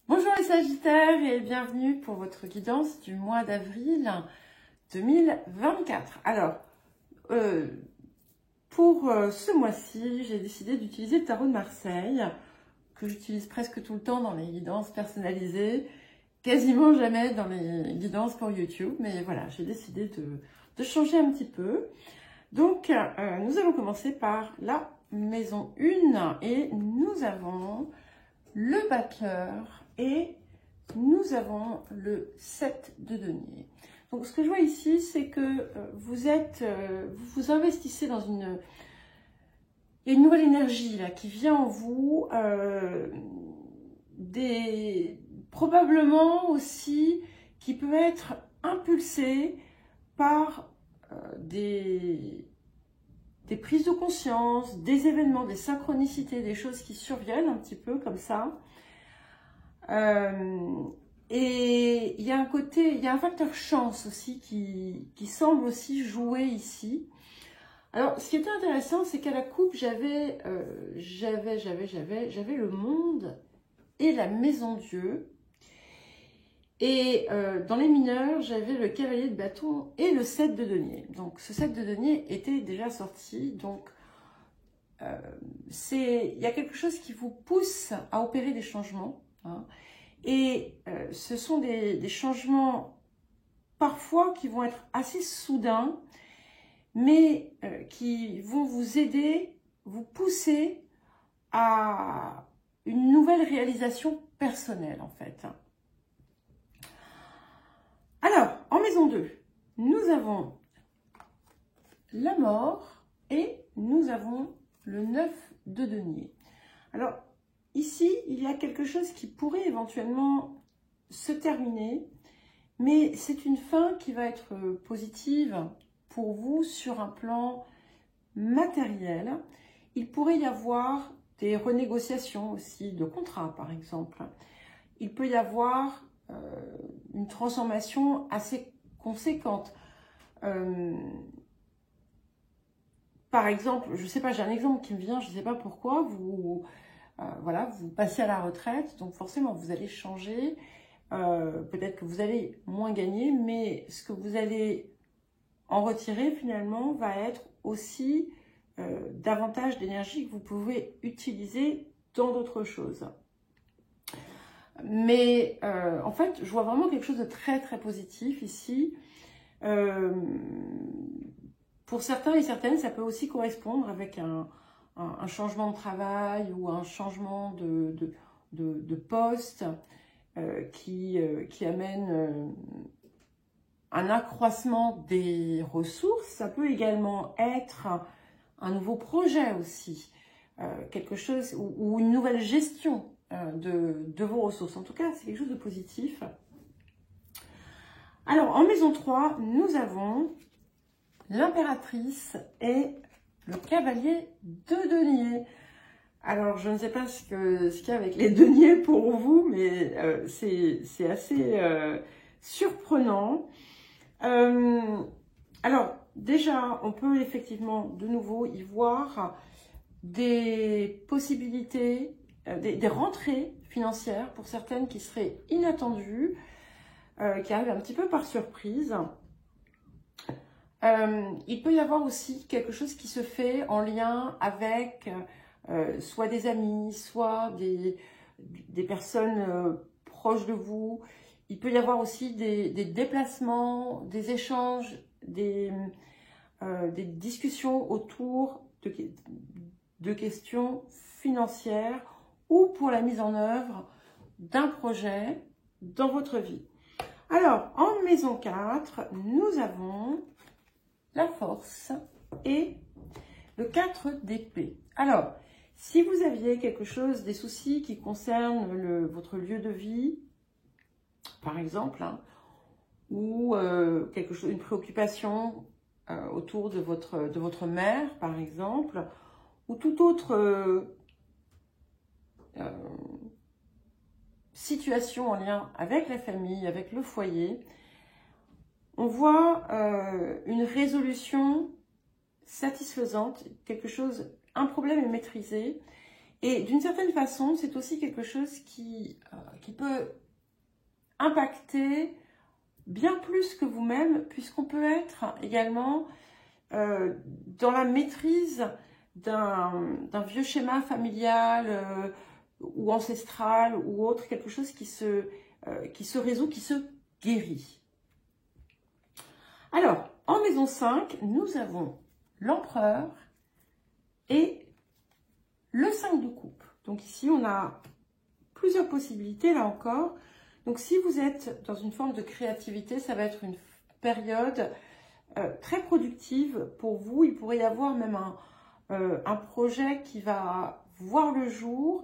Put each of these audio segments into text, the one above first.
Bonjour les Sagittaires et bienvenue pour votre guidance du mois d'avril 2024. Alors, pour ce mois-ci, j'ai décidé d'utiliser le tarot de Marseille, que j'utilise presque tout le temps dans les guidances personnalisées, quasiment jamais dans les guidances pour YouTube, mais voilà, j'ai décidé de changer un petit peu. Donc, nous allons commencer par la maison 1 et nous avons le battleur et nous avons le 7 de denier. Donc, ce que je vois ici, c'est que vous investissez dans il y a une nouvelle énergie là qui vient en vous, probablement aussi qui peut être impulsée par des prises de conscience, des événements, des synchronicités, des choses qui surviennent un petit peu comme ça. Et il y a un facteur chance aussi qui semble aussi jouer ici. Alors, ce qui était intéressant, c'est qu'à la coupe, j'avais le monde et la maison Dieu. Et dans les mineurs, j'avais le cavalier de bâton et le 7 de denier. Donc, ce 7 de denier était déjà sorti. Donc, il y a quelque chose qui vous pousse à opérer des changements. Hein. Et ce sont des changements parfois qui vont être assez soudains, mais qui vont vous aider, vous pousser à une nouvelle réalisation personnelle en fait. Alors, en maison 2, nous avons la mort et nous avons le 9 de denier. Alors, ici, il y a quelque chose qui pourrait éventuellement se terminer, mais c'est une fin qui va être positive pour vous sur un plan matériel. Il pourrait y avoir des renégociations aussi de contrats, par exemple. Il peut y avoir une transformation assez conséquente. Par exemple, je ne sais pas, j'ai un exemple qui me vient, je ne sais pas pourquoi, voilà, vous passez à la retraite, donc forcément vous allez changer, peut-être que vous allez moins gagner, mais ce que vous allez en retirer finalement va être aussi davantage d'énergie que vous pouvez utiliser dans d'autres choses. Mais en fait, je vois vraiment quelque chose de très très positif ici. Pour certains et certaines, ça peut aussi correspondre avec un changement de travail ou un changement de poste qui amène un accroissement des ressources. Ça peut également être un nouveau projet aussi, quelque chose ou une nouvelle gestion de vos ressources. En tout cas, c'est quelque chose de positif. Alors, en maison 3, nous avons l'impératrice et le cavalier de denier. Alors, je ne sais pas ce qu'il y a avec les deniers pour vous, mais c'est assez surprenant. Alors, déjà, on peut effectivement de nouveau y voir des possibilités, des rentrées financières pour certaines qui seraient inattendues, qui arrivent un petit peu par surprise. Il peut y avoir aussi quelque chose qui se fait en lien avec soit des amis, soit des personnes proches de vous. Il peut y avoir aussi des déplacements, des échanges, des discussions autour de questions financières ou pour la mise en œuvre d'un projet dans votre vie. Alors, en maison 4, nous avons la force et le 4 d'épée. Alors, si vous aviez quelque chose, des soucis qui concernent votre lieu de vie, par exemple, hein, ou une préoccupation autour de votre mère, par exemple, ou toute autre situation en lien avec la famille, avec le foyer, on voit une résolution satisfaisante, un problème est maîtrisé Et d'une certaine façon, c'est aussi quelque chose qui peut impacter bien plus que vous-même, puisqu'on peut être également dans la maîtrise d'un vieux schéma familial ou ancestral ou autre, quelque chose qui se résout, qui se guérit. Alors, en maison 5, nous avons l'empereur et le 5 de coupe. Donc ici, on a plusieurs possibilités, là encore. Donc si vous êtes dans une forme de créativité, ça va être une période très productive pour vous. Il pourrait y avoir même un projet qui va voir le jour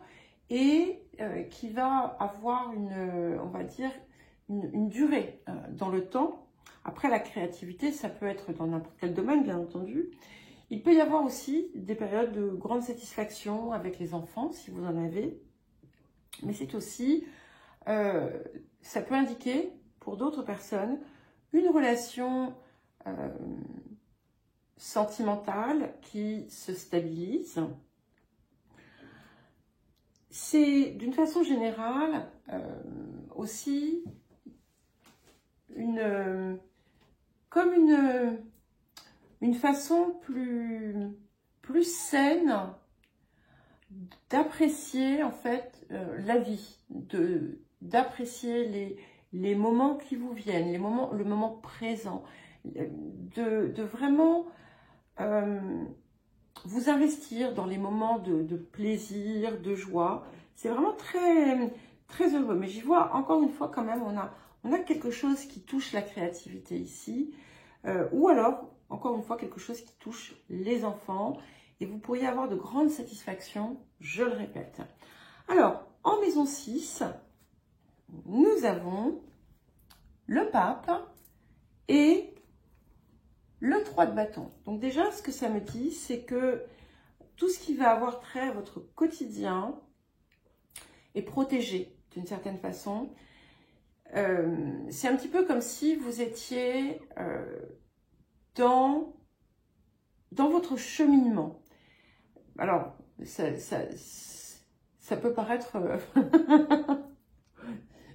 et qui va avoir on va dire, une durée dans le temps. Après, la créativité, ça peut être dans n'importe quel domaine, bien entendu. Il peut y avoir aussi des périodes de grande satisfaction avec les enfants, si vous en avez. Mais c'est aussi, ça peut indiquer, pour d'autres personnes, une relation sentimentale qui se stabilise. C'est, d'une façon générale, aussi comme une façon plus saine d'apprécier en fait la vie, d'apprécier les moments qui vous viennent, le moment présent, de vraiment vous investir dans les moments de plaisir, de joie. C'est vraiment très, très heureux. Mais j'y vois encore une fois quand même, on a quelque chose qui touche la créativité ici. Ou alors, encore une fois, quelque chose qui touche les enfants. Et vous pourriez avoir de grandes satisfactions, je le répète. Alors, en maison 6, nous avons le pape et le 3 de bâton. Donc déjà, ce que ça me dit, c'est que tout ce qui va avoir trait à votre quotidien est protégé d'une certaine façon. C'est un petit peu comme si vous étiez dans votre cheminement. Alors, ça peut paraître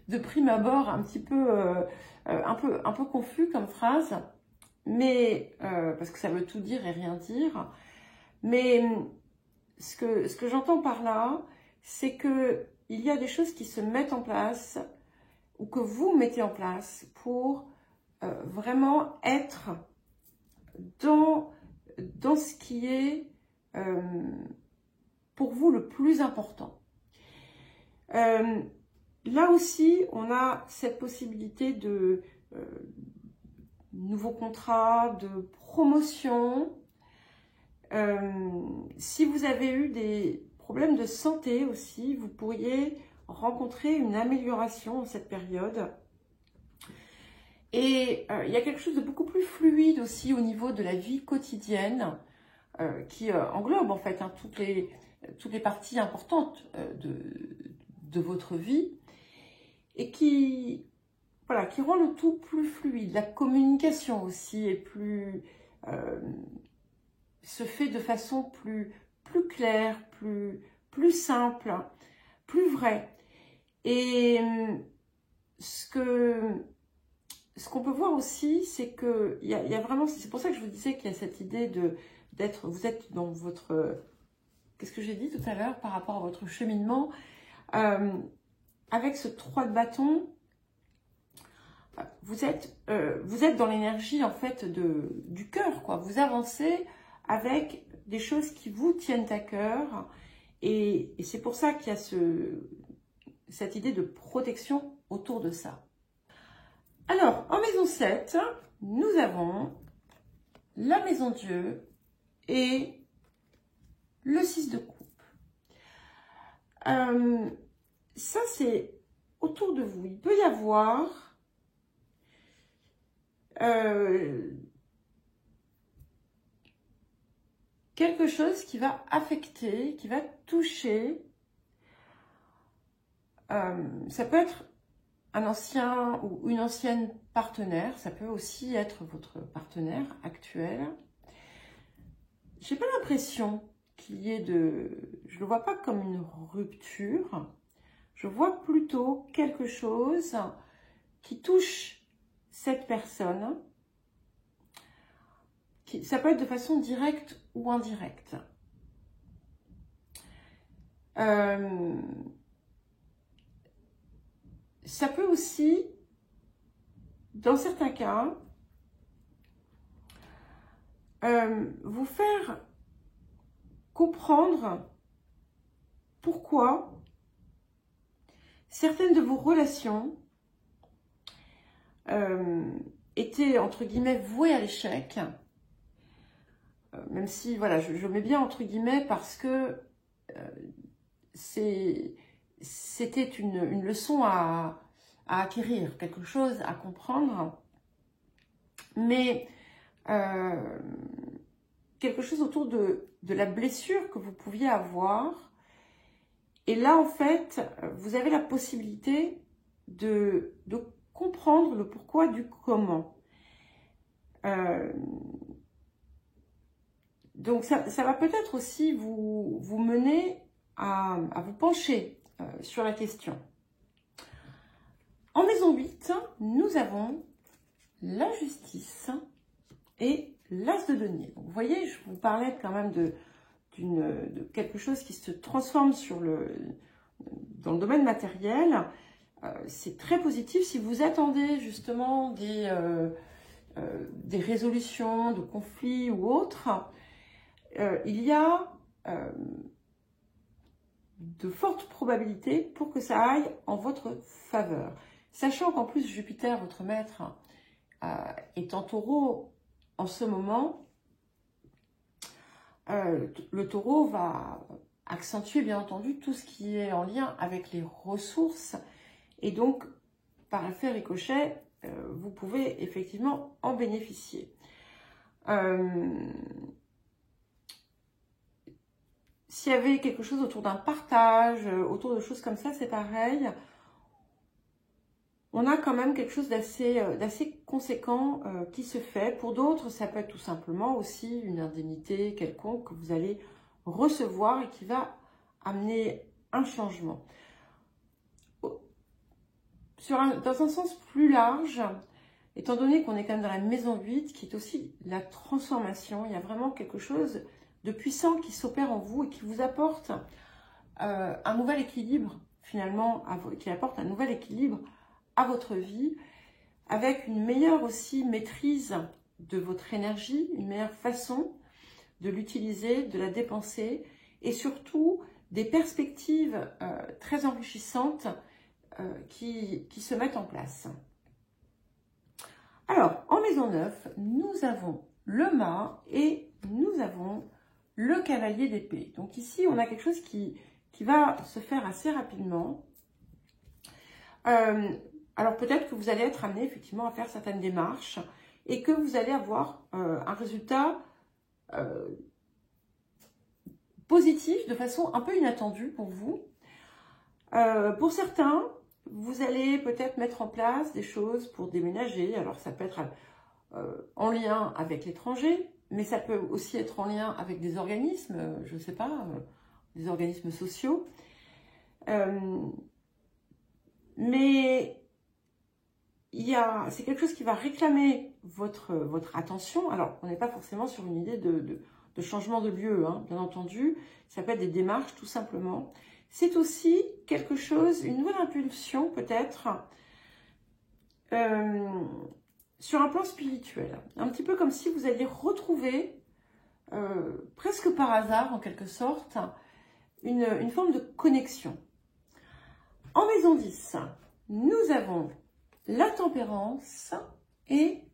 de prime abord un petit peu, un peu confus comme phrase, mais parce que ça veut tout dire et rien dire. Mais ce que j'entends par là, c'est que il y a des choses qui se mettent en place ou que vous mettez en place pour vraiment être dans ce qui est pour vous le plus important. Là aussi, on a cette possibilité de nouveaux contrats, de promotion. Si vous avez eu des problèmes de santé aussi, vous pourriez rencontrer une amélioration en cette période. Et il y a quelque chose de beaucoup plus fluide aussi au niveau de la vie quotidienne qui englobe en fait toutes les parties importantes de votre vie et qui rend le tout plus fluide. La communication aussi est se fait de façon plus claire, plus simple, plus vraie. Et ce qu'on peut voir aussi, c'est que il y a vraiment, c'est pour ça que je vous disais qu'il y a cette idée vous êtes dans votre, qu'est-ce que j'ai dit tout à l'heure par rapport à votre cheminement, avec ce 3 de bâton, vous êtes dans l'énergie en fait du cœur, quoi. Vous avancez avec des choses qui vous tiennent à cœur et c'est pour ça qu'il y a cette idée de protection autour de ça. Alors, en maison 7, nous avons la maison Dieu et le 6 de coupe. Ça, c'est autour de vous. Il peut y avoir quelque chose qui va affecter, qui va toucher. Ça peut être un ancien ou une ancienne partenaire, ça peut aussi être votre partenaire actuel. J'ai pas l'impression qu'il y ait je le vois pas comme une rupture. Je vois plutôt quelque chose qui touche cette personne. Ça peut être de façon directe ou indirecte. Ça peut aussi, dans certains cas, vous faire comprendre pourquoi certaines de vos relations étaient, entre guillemets, vouées à l'échec. Même si, voilà, je mets bien entre guillemets parce que c'était une leçon à acquérir, quelque chose à comprendre, mais quelque chose autour de la blessure que vous pouviez avoir. Et là, en fait, vous avez la possibilité de comprendre le pourquoi du comment. Donc, ça va peut-être aussi vous mener à vous pencher sur la question. En maison 8, nous avons la justice et l'as de denier. Donc, vous voyez, je vous parlais quand même de quelque chose qui se transforme dans le domaine matériel. C'est très positif si vous attendez justement des résolutions de conflits ou autres. Il y a de fortes probabilités pour que ça aille en votre faveur. Sachant qu'en plus Jupiter, votre maître, est en taureau en ce moment, le taureau va accentuer bien entendu tout ce qui est en lien avec les ressources et donc par effet ricochet, vous pouvez effectivement en bénéficier. S'il y avait quelque chose autour d'un partage, autour de choses comme ça, c'est pareil. On a quand même quelque chose d'assez conséquent qui se fait. Pour d'autres, ça peut être tout simplement aussi une indemnité quelconque que vous allez recevoir et qui va amener un changement. Dans un sens plus large, étant donné qu'on est quand même dans la maison 8, qui est aussi la transformation, il y a vraiment quelque chose de puissant qui s'opère en vous et qui vous apporte un nouvel équilibre, finalement, qui apporte un nouvel équilibre à votre vie, avec une meilleure aussi maîtrise de votre énergie, une meilleure façon de l'utiliser, de la dépenser, et surtout des perspectives très enrichissantes qui se mettent en place. Alors, en maison 9, nous avons le mât et nous avons le cavalier d'épée. Donc ici, on a quelque chose qui va se faire assez rapidement. Alors peut-être que vous allez être amené effectivement à faire certaines démarches et que vous allez avoir un résultat positif de façon un peu inattendue pour vous. Pour certains, vous allez peut-être mettre en place des choses pour déménager. Alors ça peut être en lien avec l'étranger, mais ça peut aussi être en lien avec des organismes, je ne sais pas, des organismes sociaux. Mais c'est quelque chose qui va réclamer votre attention. Alors, on n'est pas forcément sur une idée de changement de lieu, hein, bien entendu. Ça peut être des démarches, tout simplement. C'est aussi quelque chose, une nouvelle impulsion, peut-être, sur un plan spirituel. Un petit peu comme si vous alliez retrouver, presque par hasard, en quelque sorte, une forme de connexion. En maison 10, nous avons la tempérance et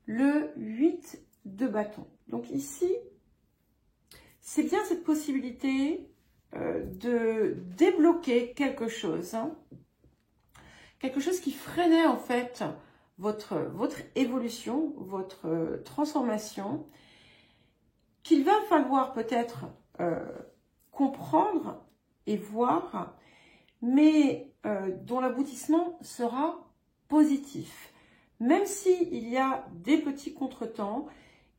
le 8 de bâton. Donc ici, c'est bien cette possibilité de débloquer quelque chose. Hein, quelque chose qui freinait en fait votre évolution, votre transformation, qu'il va falloir peut-être comprendre et voir, mais dont l'aboutissement sera positif. Même s'il y a des petits contretemps,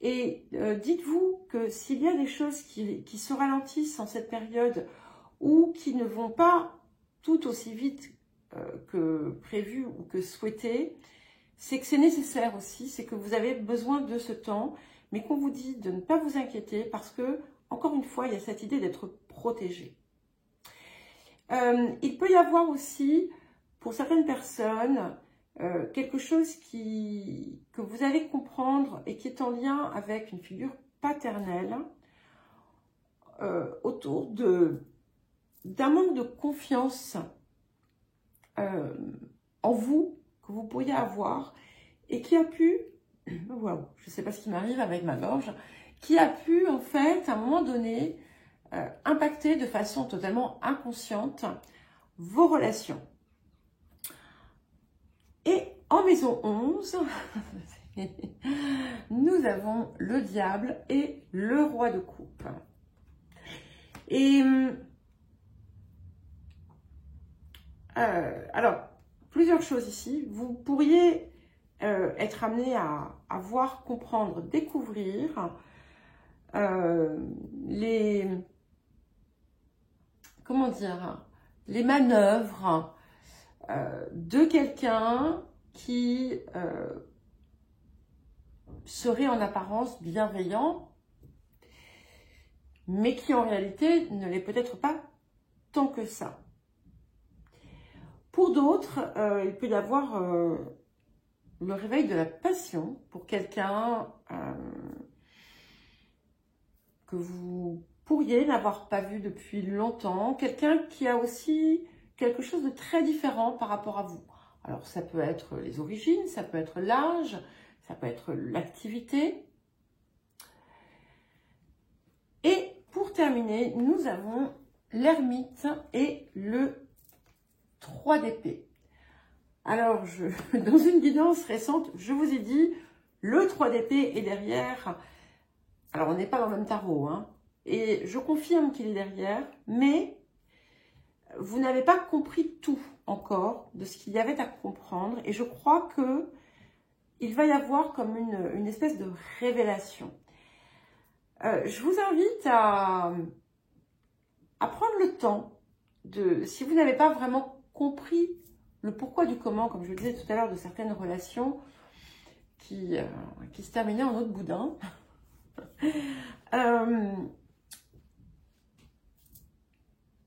Et dites-vous que s'il y a des choses qui se ralentissent en cette période ou qui ne vont pas tout aussi vite que prévu ou que souhaité, c'est que c'est nécessaire aussi, c'est que vous avez besoin de ce temps, mais qu'on vous dit de ne pas vous inquiéter parce que, encore une fois, il y a cette idée d'être protégé. Il peut y avoir aussi, pour certaines personnes, quelque chose que vous allez comprendre et qui est en lien avec une figure paternelle autour d'un manque de confiance en vous que vous pourriez avoir et qui a pu, waouh, je ne sais pas ce qui m'arrive avec ma gorge, qui a pu en fait à un moment donné impacter de façon totalement inconsciente vos relations. Et en maison 11, nous avons le diable et le roi de coupe. Et alors, plusieurs choses ici. Vous pourriez être amené à voir, comprendre, découvrir comment dire, les manœuvres de quelqu'un qui serait en apparence bienveillant, mais qui en réalité ne l'est peut-être pas tant que ça. Pour d'autres, il peut y avoir le réveil de la passion pour quelqu'un que vous pourriez n'avoir pas vu depuis longtemps, quelqu'un qui a aussi quelque chose de très différent par rapport à vous. Alors ça peut être les origines, ça peut être l'âge, ça peut être l'activité. Et pour terminer, nous avons l'ermite et le 3 d'épée. Alors, dans une guidance récente, je vous ai dit, le 3 d'épée est derrière. Alors, on n'est pas dans le même tarot, hein. Et je confirme qu'il est derrière, mais vous n'avez pas compris tout encore de ce qu'il y avait à comprendre. Et je crois que il va y avoir comme une espèce de révélation. Je vous invite à prendre le temps si vous n'avez pas vraiment compris le pourquoi du comment, comme je le disais tout à l'heure, de certaines relations qui se terminaient en eau de boudin.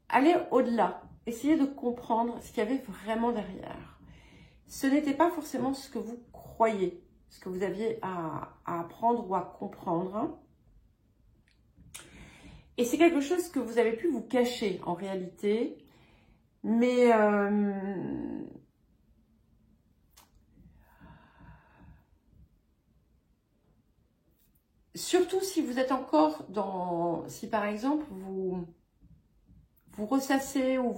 Allez au-delà, essayez de comprendre ce qu'il y avait vraiment derrière. Ce n'était pas forcément ce que vous croyez, ce que vous aviez à apprendre ou à comprendre. Et c'est quelque chose que vous avez pu vous cacher en réalité, mais surtout si vous êtes encore si par exemple vous ressassez ou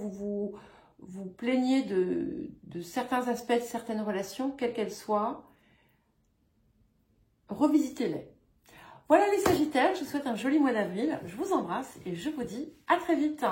vous plaignez de certains aspects de certaines relations, quelles qu'elles soient, revisitez-les. Voilà les Sagittaires, je vous souhaite un joli mois d'avril, je vous embrasse et je vous dis à très vite.